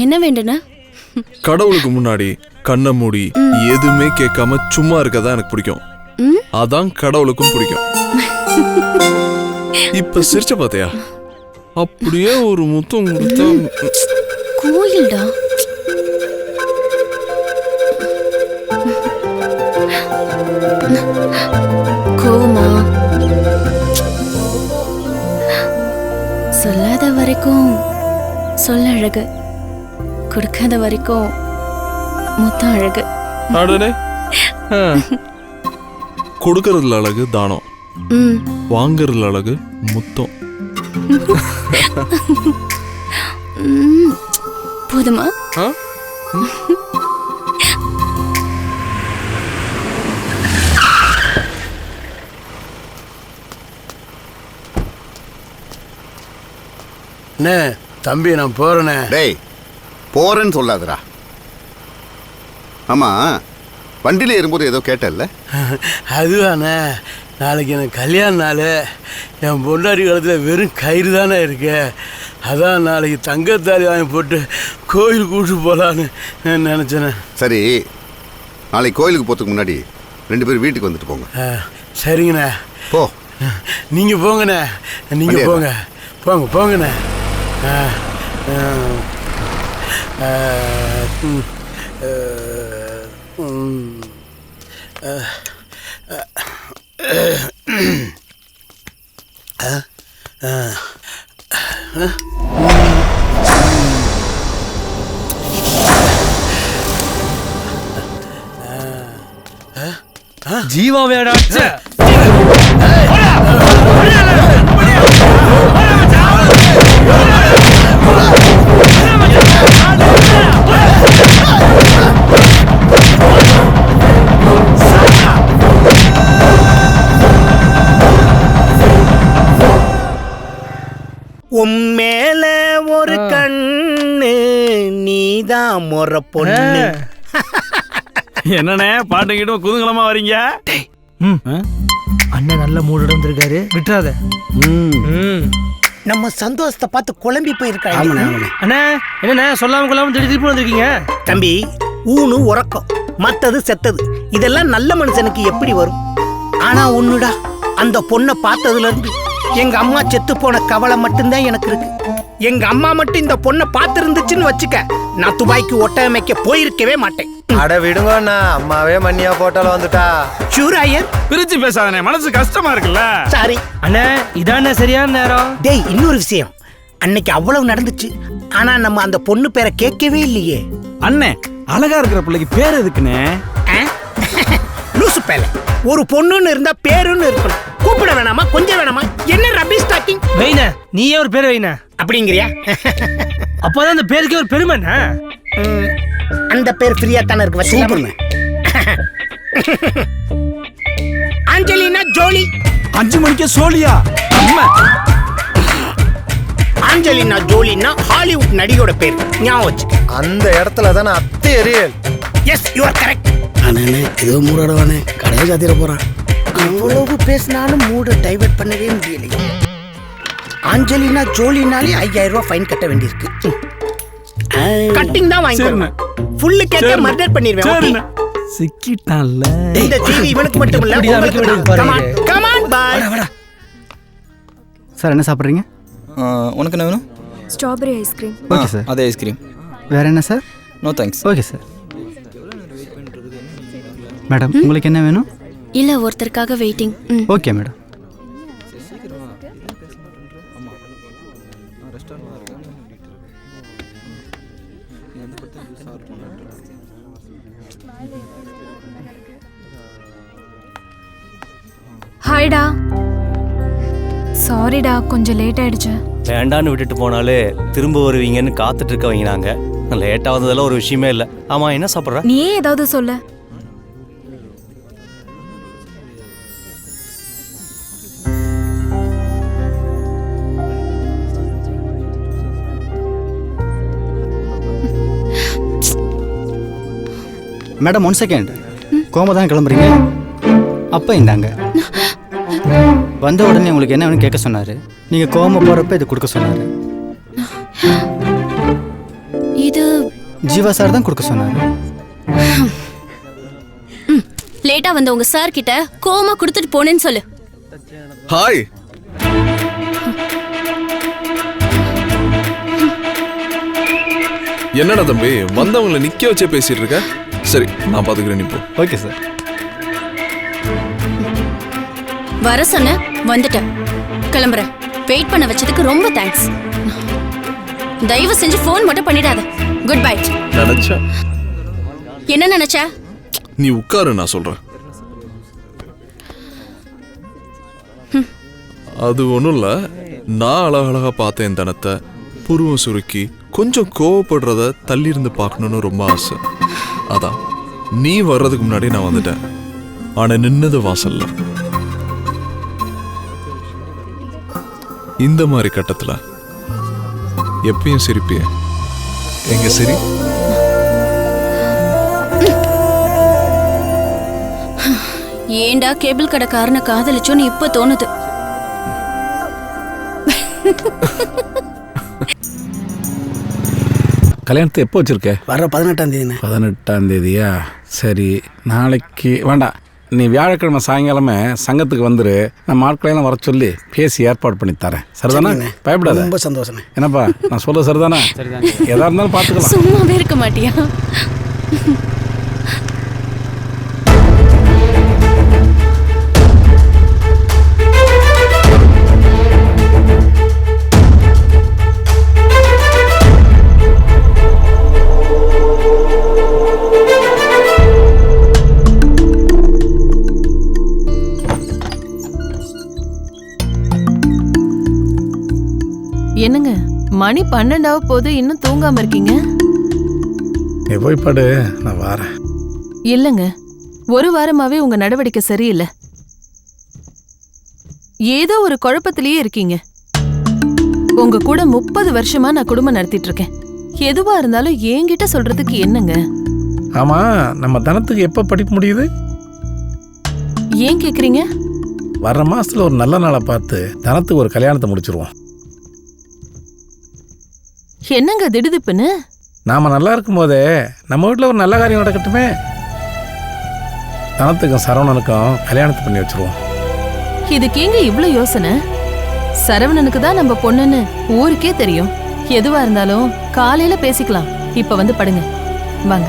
என்ன வேண்டுன? கடவுளுக்கு முன்னாடி கண்ணை மூடி எதுவுமே கேட்காம சும்மா இருக்கதான் எனக்கு பிடிக்கும். அதான் கடவுளுக்கும் பிடிக்கும். இப்ப சிரிச்ச பாத்தியா? அப்படியே ஒரு முத்தம் கொடுத்தா கோயில்டா. கோவமா? சொல்லாத வரைக்கும் சொல்ல அழகு, கொடுக்காத வரைக்கும் முத்தம் அழகு. கொடுக்கறதுல அழகு தானம், வாங்கறதுல அழகு முத்தம். போதுமா? தம்பி நான் போறேனே. டேய் போறேன்னு சொல்லாதடா. ஆமா வண்டியில ஏறும்போது ஏதோ கேட்டல்ல? அதுவாண்ணே, நாளைக்கு எனக்கு கல்யாண நாள். என் பொண்டாடி காலத்தில் வெறும் கயிறு தானே இருக்கு. அதான் நாளைக்கு தங்கத்தாலி வாங்கி போட்டு கோயில் கூட்டு போகலான்னு நினச்சேனே. சரி, நாளைக்கு கோயிலுக்கு போகிறதுக்கு முன்னாடி 2 பேரும் வீட்டுக்கு வந்துட்டு போங்க. சரிங்கண்ணே. போ. நீங்கள் போங்கண்ணே, நீங்கள் போங்க போங்க போங்கண்ணே. ஜீவா வேடா. உம்மேல ஒரு கண்ணு நீதான் முறை பொண்ணு. என்னண்ணே பாட்டு கிட்ட குதூகலமா வரீங்க? அண்ணன் நல்ல மூடு வந்திருக்காரு, விட்டுறாத. நம்ம சந்தோஷத்தை பார்த்து குழம்பி போயிருக்காங்க. அண்ணா என்னண்ணே சொல்லாம கொள்ளாம திருப்பி வந்திருக்கீங்க? தம்பி, ஊனு உறக்கம், மத்தது செத்தது, இதெல்லாம் நல்ல மனுஷனுக்கு எப்படி வரும்? ஆனா ஒண்ணுடா, அந்த பொண்ணை பார்த்ததுல இருந்து எங்க அம்மா செத்து போன கவலை மட்டும்தான் எனக்கு இருக்கு. எங்க அம்மா மட்டும் இந்த பொண்ணை பார்த்திருந்துச்சுன்னு வச்சுக்க, நான் துபாய்க்கு ஒட்டமைக்க போயிருக்கவே மாட்டேன். அட விடுங்கண்ணா, அம்மாவே மண்ணியா போட்டாலும் வந்துட்டா. ஷூராயர் பிரிச்சு பேசாதே, மனசு கஷ்டமா இருக்குல்ல. சாரி அண்ணே, இதானே சரியான நேரம். டேய், இன்னொரு விஷயம், அன்னைக்கு அவ்வளவு நடந்துச்சு, ஆனா நம்ம அந்த பொண்ணு பேரை கேட்கவே இல்லையே. அண்ணே, அழகா இருக்கிற பிள்ளைக்கு பேர் எதுக்குண்ணே? லூசு பேல, ஒரு பொண்ணுன்னு இருந்தா பேருன்னு இருக்கணும். கூப்பிட வேணாமா, கொஞ்சம் வேணாமா? என்ன ரபிஷ் டாக்கிங்? வைண்ணே, நீயே ஒரு பேர் வைண்ணே. அப்படிங்கிறியா? அப்பதான் அந்த பேருக்கு ஒரு பெருமைண்ணே. அந்த பேர் ஃப்ரீயா தானே இருக்கு. சூப்பர்ண்ணே. ஆஞ்சலினா ஜோலி. 5 மணிக்கே சோழியா? ஆஞ்சலினா ஜோலினா ஹாலிவுட் நடிகையோட பேர், ஞாபகம் வச்சு. அந்த இடத்துல தானே அத்தை எரியல். Yes, you are correct. அண்ணே ஏதோ மூடாடவானே, கடையை சாத்திர போறான். அவ்வளவு பேசினாலும் மூட டைவர்ட் பண்ணவே முடியலையே. ஆஞ்சலினா ஜோலினாலே 5000 ரூபாய் ஃபைன் கட்ட வேண்டியிருக்கு. கட்டிங் தான் வாங்கிக்கோங்க. ஃபுல்லு கேட்ட மர்டர் பண்ணிடுவேன். சிக்கிட்டான்ல. இந்த டிவி இவனுக்கு மட்டும் இல்ல, உங்களுக்கு தான். Come on, come on, bye. Sir என்ன சாப்பிட்றீங்க? உனக்கு என்ன வேணும்? Strawberry ice cream. Okay sir. அதே ஐஸ்கிரீம். வேற என்ன sir? No thanks. Okay sir. Madam உங்களுக்கு என்ன வேணும்? இல்ல, ஒருத்தருக்காக வெயிட்டிங். Okay madam. ஹாய்டா. சாரிடா, கொஞ்சம் லேட் ஆயிடுச்சு. வேண்டான்னு விட்டுட்டு போனாலே திரும்ப வருவீங்கன்னு காத்துட்டு இருக்கவங்க நாங்க. லேட்டா வந்ததெல்லாம் ஒரு விஷயமே இல்லை. ஆமா, என்ன சாப்பிட்ற? நீயே ஏதாவது சொல்ல. Madam 1 second. கோமா தான் கிளம்புறீங்க? அப்போ இந்தாங்க. வந்த உடனே உங்களுக்கு என்ன வேணும் கேட்க சொன்னார். நீங்கள் கோமா போகிறப்ப இது கொடுக்க சொன்னார். ஜீவா சார் தான் கொடுக்க சொன்னாரு. லேட்டா வந்த உங்க சார் கிட்ட கோமா கொடுத்துட்டு போனேன்னு சொல்லு. ஹாய். என்னடா தம்பி வந்தவங்கள நிக்க வச்சே பேசிட்டு இருக்க? சரி நான் பாத்துக்கிறேன், நீ போ. Okay sir. வர சொன்ன வந்துட்டேன், கிளம்புறேன். வெயிட் பண்ண வச்சதுக்கு ரொம்ப தேங்க்ஸ். தயவு செஞ்சு ஃபோன் மட்டும் பண்ணிடாத. Goodbye. நினைச்சா என்ன நினைச்ச? நீ உட்காரு, நான் சொல்றேன். அது ஒண்ணும் இல்ல, நான் அழகழகா பார்த்தேன் தனத்தை. புருவம் சுருக்கி கொஞ்சம் கோவப்படுறத தள்ளி இருந்து பார்க்கணும்னு ரொம்ப ஆசை. அதான் நீ வர்றதுக்கு முன்னாடி நான் வந்துட்டேன். ஆனா நின்னது வாசல்ல. இந்த மாதிரி கட்டத்துல எப்பயும் சிரிப்பிய எங்க சரி? ஏண்டா கேபிள் கடைக்காரனை காதலிச்சோன்னு இப்ப தோணுது. கல்யாணத்தை எப்போ வச்சிருக்க? வர 18ஆம் தேதி. 18ஆம் தேதியா? சரி, நாளைக்கு வேண்டாம், நீ வியாழக்கிழமை சாயங்காலமே சங்கத்துக்கு வந்துரு. நம்ம ஆட்களையெல்லாம் வர சொல்லி பேசி ஏற்பாடு பண்ணி தரேன். சரிதானா? பயப்படாத. ரொம்ப சந்தோஷம். என்னப்பா நான் சொல்ல சரிதானா? எதா இருந்தாலும் பார்த்துக்கலாம். சும்மாவே இருக்க மாட்டியா? என்னங்க மணி 12 போது இன்னும் தூங்காம இருக்கீங்க? நீ போய் படு, நான் வரேன். இல்லங்க, ஒரு வாரமாவே உங்க நடவடிக்கை சரியில்லை. ஏதோ ஒரு குழப்பத்திலேயே இருக்கீங்க. உங்க கூட 30 வருஷமா நான் குடும்பம் நடத்திட்டு இருக்கேன். எதுவா இருந்தாலும் என்கிட்ட சொல்றதுக்கு என்னங்க? ஆமா, நம்ம தனத்துக்கு எப்போ படிப்பு முடியுது? ஏன் கேக்குறீங்க? வர்ற மாசத்துல ஒரு நல்ல நாளை பார்த்து தனத்துக்கு ஒரு கல்யாணத்தை முடிச்சிருவோம். என்னங்க திடுதிப்புன்னு? நாம நல்லா இருக்கும் போதே நம்ம வீட்டில் ஒரு நல்ல காரியம் நடக்கட்டுமே. தனத்துக்கும் சரவணனுக்கும் கல்யாணத்தை பண்ணி வச்சிருவோம். இதுக்கு எங்க இவ்ளோ யோசனை? சரவணனுக்கு தான் நம்ம பொண்ணுன்னு ஊருக்கே தெரியும். எதுவா இருந்தாலும் காலையில பேசிக்கலாம். இப்ப வந்து படுங்க, வாங்க.